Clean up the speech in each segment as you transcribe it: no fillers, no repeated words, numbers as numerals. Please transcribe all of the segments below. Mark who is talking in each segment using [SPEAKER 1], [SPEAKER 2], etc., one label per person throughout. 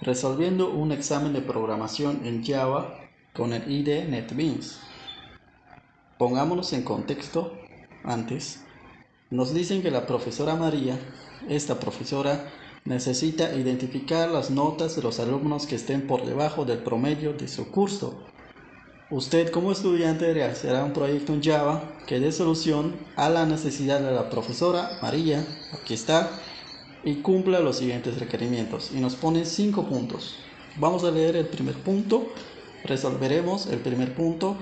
[SPEAKER 1] resolviendo un examen de programación en Java con el IDE NetBeans. Pongámonos en contexto antes. Nos dicen que la profesora María, esta profesora, necesita identificar las notas de los alumnos que estén por debajo del promedio de su curso. Usted como estudiante realizará un proyecto en Java que dé solución a la necesidad de la profesora María, aquí está, y cumpla los siguientes requerimientos. Y nos pone 5 puntos. Vamos a leer el primer punto, resolveremos el primer punto,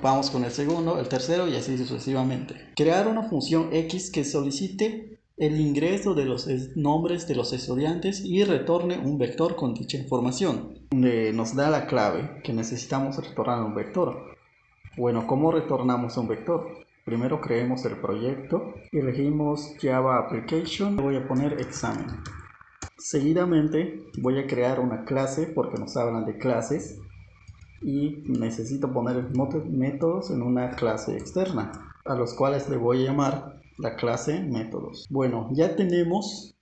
[SPEAKER 1] vamos con el segundo, el tercero y así sucesivamente. Crear una función X que solicite el ingreso de los nombres de los estudiantes y retorne un vector con dicha información. Nos da la clave que necesitamos retornar un vector. Bueno, ¿cómo retornamos un vector? Primero creemos el proyecto y elegimos Java Application. Voy a poner examen. Seguidamente voy a crear una clase porque nos hablan de clases y necesito poner métodos en una clase externa a los cuales le voy a llamar la clase métodos. Bueno, ya tenemos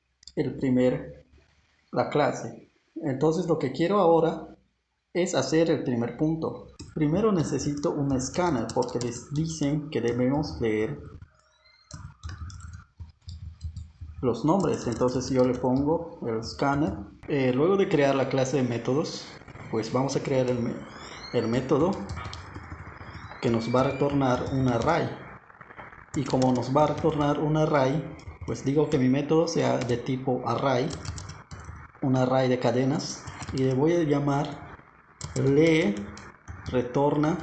[SPEAKER 1] la clase. Entonces lo que quiero ahora es hacer el primer punto. Primero necesito un escáner porque les dicen que debemos leer los nombres. Entonces yo le pongo el escáner. Luego de crear la clase de métodos, pues vamos a crear el método que nos va a retornar un array. Y como nos va a retornar un array, pues digo que mi método sea de tipo array, un array de cadenas, y le voy a llamar lee retorna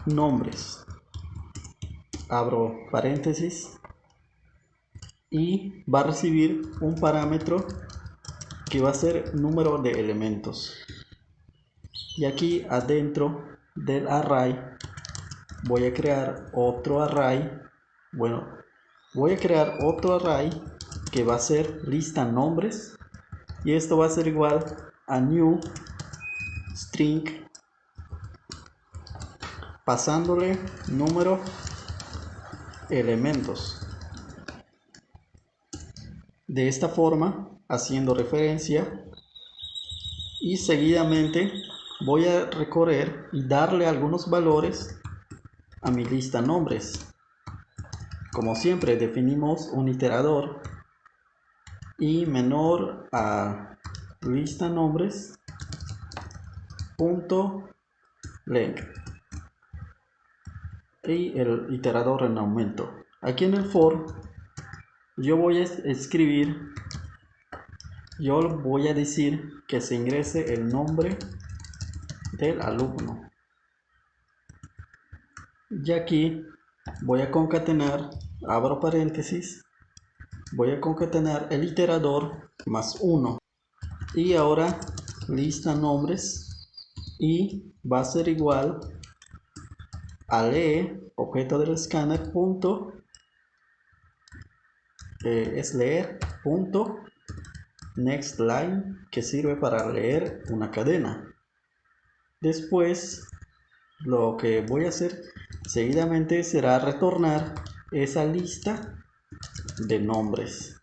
[SPEAKER 1] nombres, abro paréntesis, y va a recibir un parámetro que va a ser número de elementos. Y aquí adentro del array voy a crear otro array. Bueno, voy a crear otro array que va a ser lista nombres, y esto va a ser igual a new string pasándole número elementos. De esta forma, haciendo referencia, y seguidamente voy a recorrer y darle algunos valores a mi lista nombres. Como siempre definimos un iterador y menor a lista nombres punto length y el iterador en aumento. Aquí en el for yo voy a escribir, yo voy a decir que se ingrese el nombre del alumno, y aquí voy a concatenar, abro paréntesis, voy a concatenar el iterador más 1, y ahora lista nombres, y va a ser igual a lee objeto del escáner punto es leer punto next line, que sirve para leer una cadena. Después lo que voy a hacer seguidamente será retornar esa lista de nombres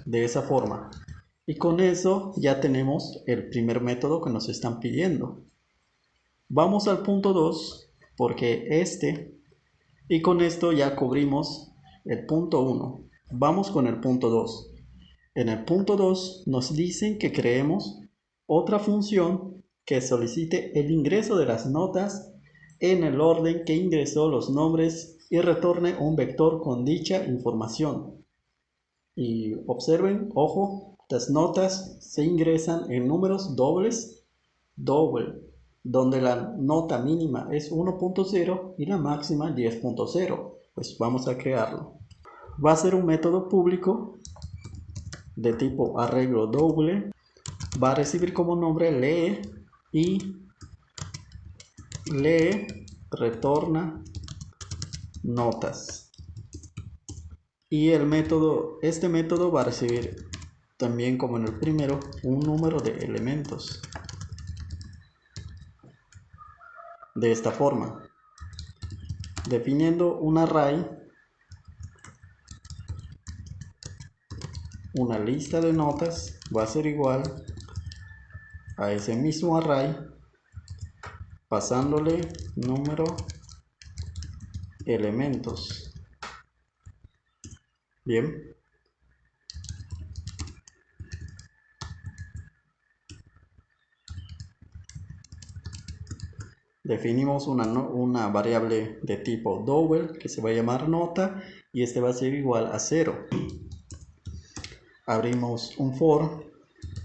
[SPEAKER 1] de esa forma, y con eso ya tenemos el primer método que nos están pidiendo. Vamos al punto 2 porque y con esto ya cubrimos el punto 1. Vamos con el punto 2. En el punto 2 nos dicen que creemos otra función que solicite el ingreso de las notas en el orden que ingresó los nombres y retorne un vector con dicha información. Y observen, ojo, las notas se ingresan en números dobles, donde la nota mínima es 1.0 y la máxima 10.0. Pues vamos a crearlo. Va a ser un método público de tipo arreglo doble. Va a recibir como nombre lee y lee retorna notas. Y este método va a recibir también, como en el primero, un número de elementos. De esta forma, definiendo un array una lista de notas va a ser igual a ese mismo array, pasándole número elementos. Bien, definimos una variable de tipo double que se va a llamar nota y este va a ser igual a 0. Abrimos un for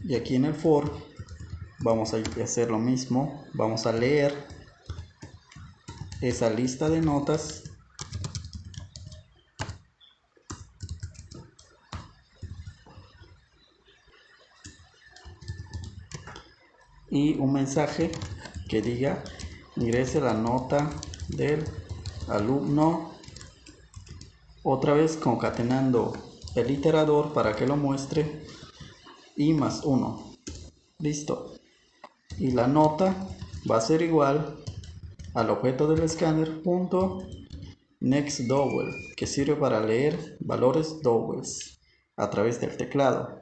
[SPEAKER 1] y aquí en el for vamos a hacer lo mismo. Vamos a leer esa lista de notas y un mensaje que diga ingrese la nota del alumno, otra vez concatenando el iterador para que lo muestre, y más 1. Listo. Y la nota va a ser igual al objeto del escáner punto next double, que sirve para leer valores doubles a través del teclado.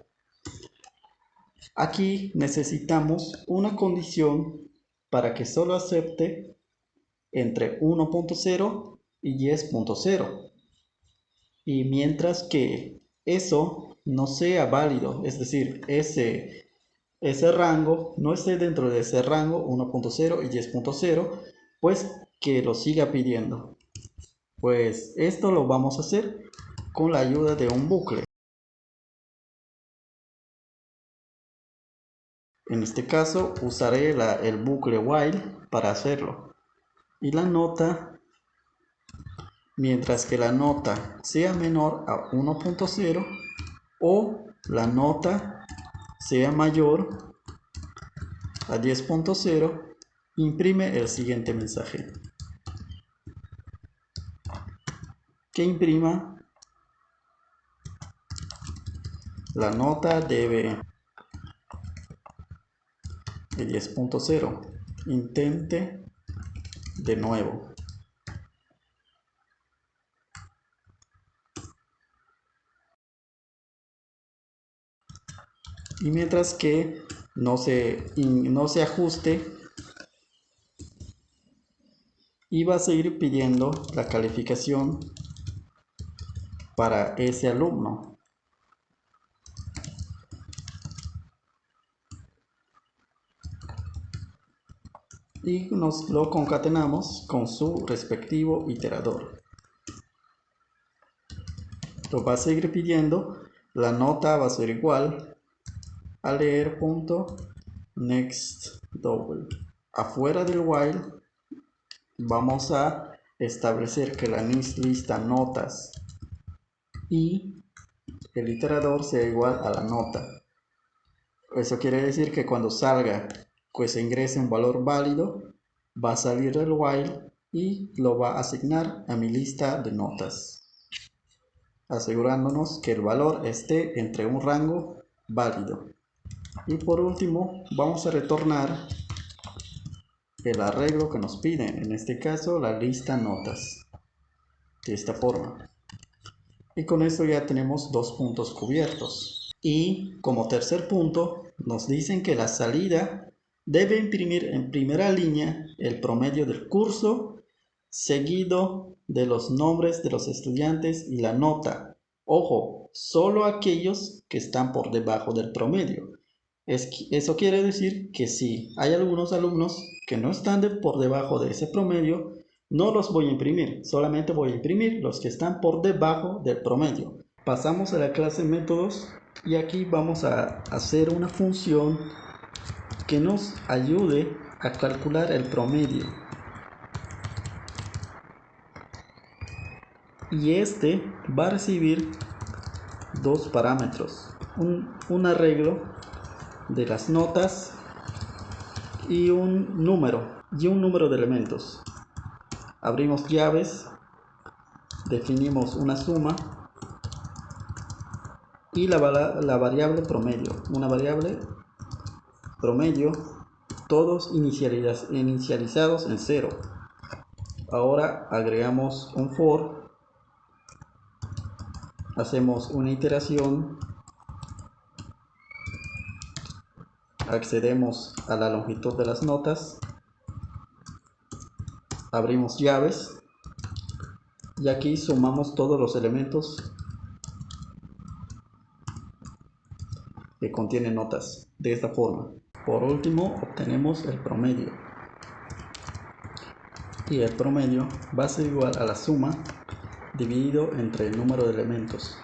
[SPEAKER 1] Aquí necesitamos una condición para que solo acepte entre 1.0 y 10.0. Y mientras que eso no sea válido, es decir, ese rango no esté dentro de ese rango 1.0 y 10.0, pues que lo siga pidiendo. Pues esto lo vamos a hacer con la ayuda de un bucle. En este caso usaré el bucle while para hacerlo. Y la nota, mientras que la nota sea menor a 1.0 o la nota sea mayor a 10.0, imprime el siguiente mensaje. Que imprima la nota de 10.0. Intente de nuevo. Y mientras que no se ajuste, y va a seguir pidiendo la calificación para ese alumno. Y nos lo concatenamos con su respectivo iterador. Lo va a seguir pidiendo, la nota va a ser igual a leer punto next double. Afuera del while vamos a establecer que la lista notas y el iterador sea igual a la nota. Eso quiere decir que cuando salga, pues se ingrese un valor válido, va a salir del while y lo va a asignar a mi lista de notas, asegurándonos que el valor esté entre un rango válido. Y por último vamos a retornar el arreglo que nos piden, en este caso la lista notas, de esta forma. Y con esto ya tenemos 2 puntos cubiertos. Y como tercer punto nos dicen que la salida debe imprimir en primera línea el promedio del curso, seguido de los nombres de los estudiantes y la nota. Ojo, solo aquellos que están por debajo del promedio. Eso quiere decir que si hay algunos alumnos que no están por debajo de ese promedio, no los voy a imprimir, solamente voy a imprimir los que están por debajo del promedio. Pasamos a la clase métodos y aquí vamos a hacer una función que nos ayude a calcular el promedio. Y este va a recibir dos parámetros, un arreglo de las notas y un número de elementos. Abrimos llaves, definimos una suma y la variable promedio, una variable promedio, todos inicializados en 0. Ahora agregamos un for, hacemos una iteración accedemos a la longitud de las notas, abrimos llaves y aquí sumamos todos los elementos que contienen notas de esta forma. Por último, obtenemos el promedio, y el promedio va a ser igual a la suma dividido entre el número de elementos.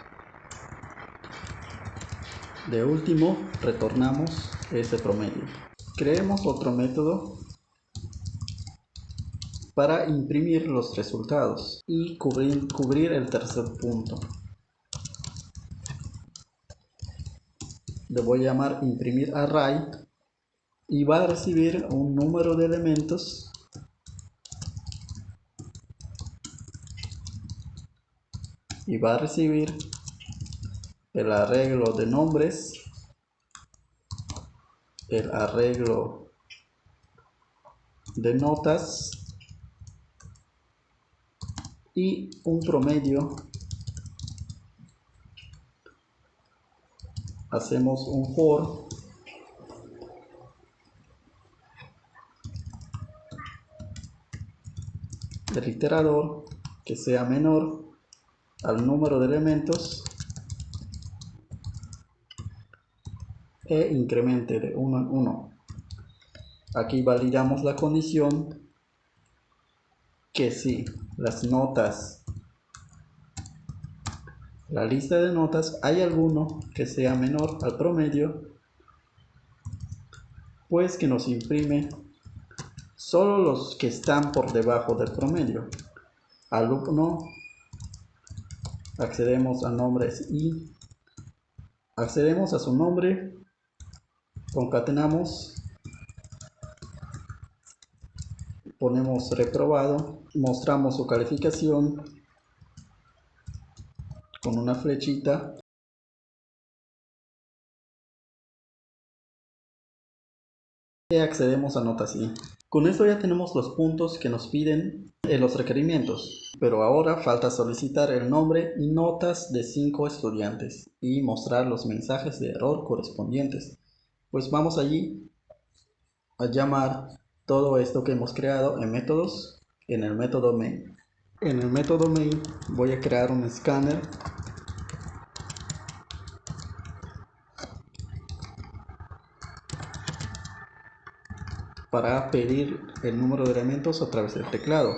[SPEAKER 1] De último, retornamos ese promedio. Creemos otro método para imprimir los resultados y cubrir el tercer punto. Le voy a llamar imprimir array y va a recibir un número de elementos y va a recibir el arreglo de nombres, el arreglo de notas y un promedio. Hacemos un for del iterador que sea menor al número de elementos e incremente de 1 en 1. Aquí validamos la condición que si las notas, la lista de notas, hay alguno que sea menor al promedio, pues que nos imprime solo los que están por debajo del promedio. Alumno, accedemos a nombres y accedemos a su nombre, concatenamos, ponemos reprobado, mostramos su calificación con una flechita y accedemos a notas y. Con esto ya tenemos los puntos que nos piden en los requerimientos, pero ahora falta solicitar el nombre y notas de 5 estudiantes y mostrar los mensajes de error correspondientes. Pues vamos allí a llamar todo esto que hemos creado en métodos en el método main. En el método main voy a crear un escáner para pedir el número de elementos a través del teclado.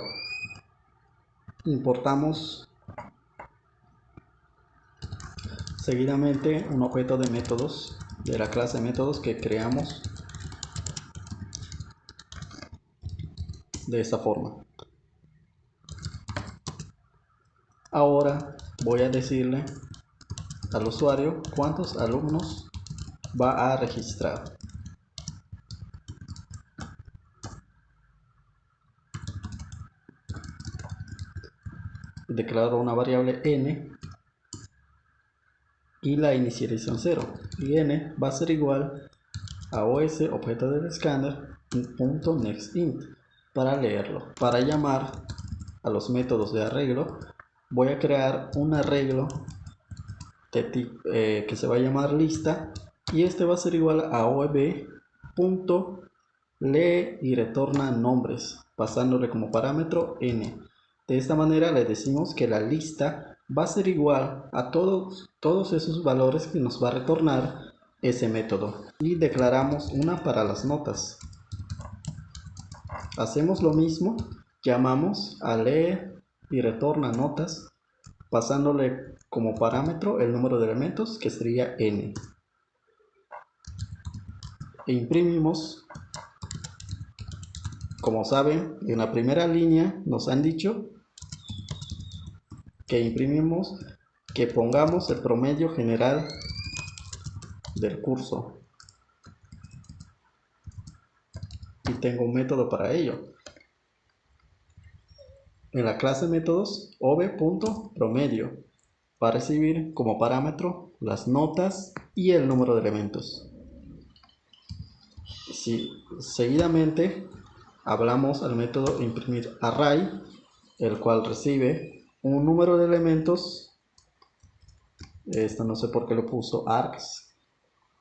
[SPEAKER 1] Importamos seguidamente un objeto de métodos de la clase métodos que creamos de esta forma. Ahora voy a decirle al usuario cuántos alumnos va a registrar. Declaro una variable n y la inicialización 0, y n va a ser igual a os objeto del escáner .nextInt para leerlo. Para llamar a los métodos de arreglo voy a crear un arreglo de tipo, que se va a llamar lista, y este va a ser igual a oeb.lee y retorna nombres pasándole como parámetro n. De esta manera le decimos que la lista va a ser igual a todos esos valores que nos va a retornar ese método, y declaramos una para las notas. Hacemos lo mismo, llamamos a lee y retorna notas pasándole como parámetro el número de elementos que sería n, e imprimimos. Como saben, en la primera línea nos han dicho que imprimimos, que pongamos el promedio general del curso, y tengo un método para ello. En la clase métodos ob.promedio va a recibir como parámetro las notas y el número de elementos. Si seguidamente hablamos al método imprimir array, el cual recibe un número de elementos. Esto no sé por qué lo puso args,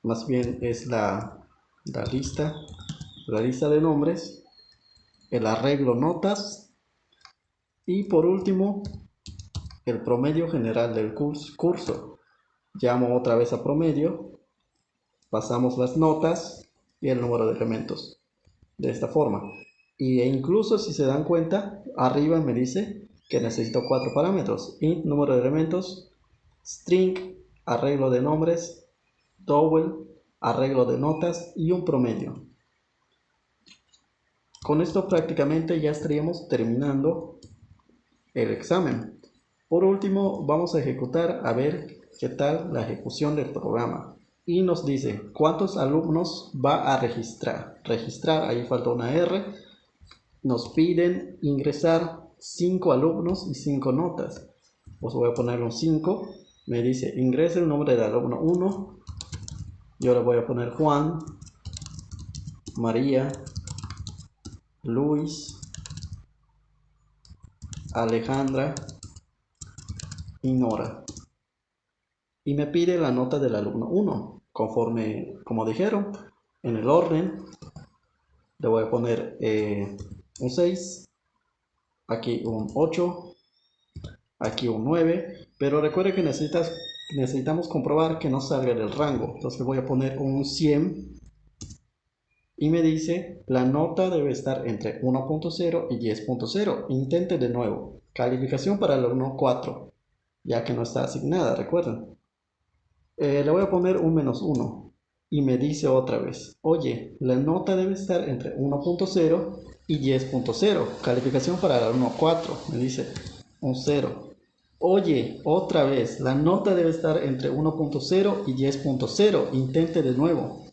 [SPEAKER 1] más bien es la la lista de nombres, el arreglo notas y por último el promedio general del curso. Llamo otra vez a promedio, pasamos las notas y el número de elementos de esta forma. E incluso si se dan cuenta, arriba me dice que necesito 4 parámetros: int, número de elementos; string, arreglo de nombres; double, arreglo de notas; y un promedio. Con esto prácticamente ya estaríamos terminando el examen. Por último, vamos a ejecutar a ver qué tal la ejecución del programa. Y nos dice cuántos alumnos va a registrar. Registrar, ahí falta una R. Nos piden ingresar 5 alumnos y 5 notas. Pues voy a poner un 5. Me dice ingrese el nombre del alumno 1. Yo le voy a poner Juan, María, Luis, Alejandra y Nora. Y me pide la nota del alumno 1, conforme como dijeron, en el orden. Le voy a poner un 6, aquí un 8, aquí un 9, pero recuerde que necesitamos comprobar que no salga del rango. Entonces voy a poner un 100 y me dice la nota debe estar entre 1.0 y 10.0. Intente de nuevo. Calificación para el alumno 4, ya que no está asignada, recuerden. Le voy a poner un -1 y me dice otra vez, oye, la nota debe estar entre 1.0 y 10.0. Calificación para el alumno 4, me dice un 0. Oye, otra vez, la nota debe estar entre 1.0 y 10.0. Intente de nuevo.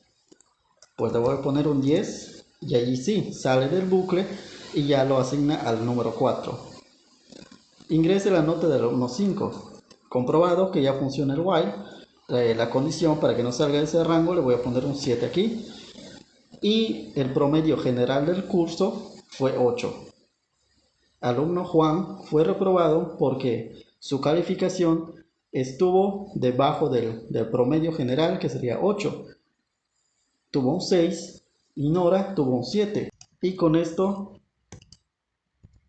[SPEAKER 1] Pues le voy a poner un 10 y allí sí, sale del bucle y ya lo asigna al número 4. Ingrese la nota del alumno 5. Comprobado que ya funciona el while. La condición para que no salga de ese rango le voy a poner un 7 aquí. Y el promedio general del curso fue 8. Alumno Juan fue reprobado porque su calificación estuvo debajo del promedio general, que sería 8. Tuvo un 6 y Nora tuvo un 7. Y con esto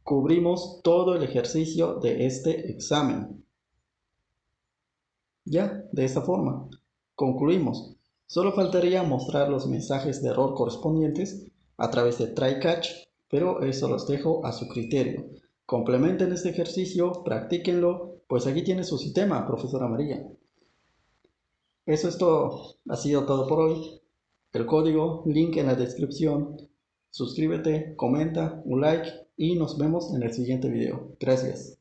[SPEAKER 1] cubrimos todo el ejercicio de este examen. Ya, de esta forma, concluimos. Solo faltaría mostrar los mensajes de error correspondientes a través de try catch, pero eso los dejo a su criterio. Complementen este ejercicio, practíquenlo, pues aquí tiene su sistema, profesora María. Eso es todo, ha sido todo por hoy. El código, link en la descripción. Suscríbete, comenta, un like y nos vemos en el siguiente video. Gracias.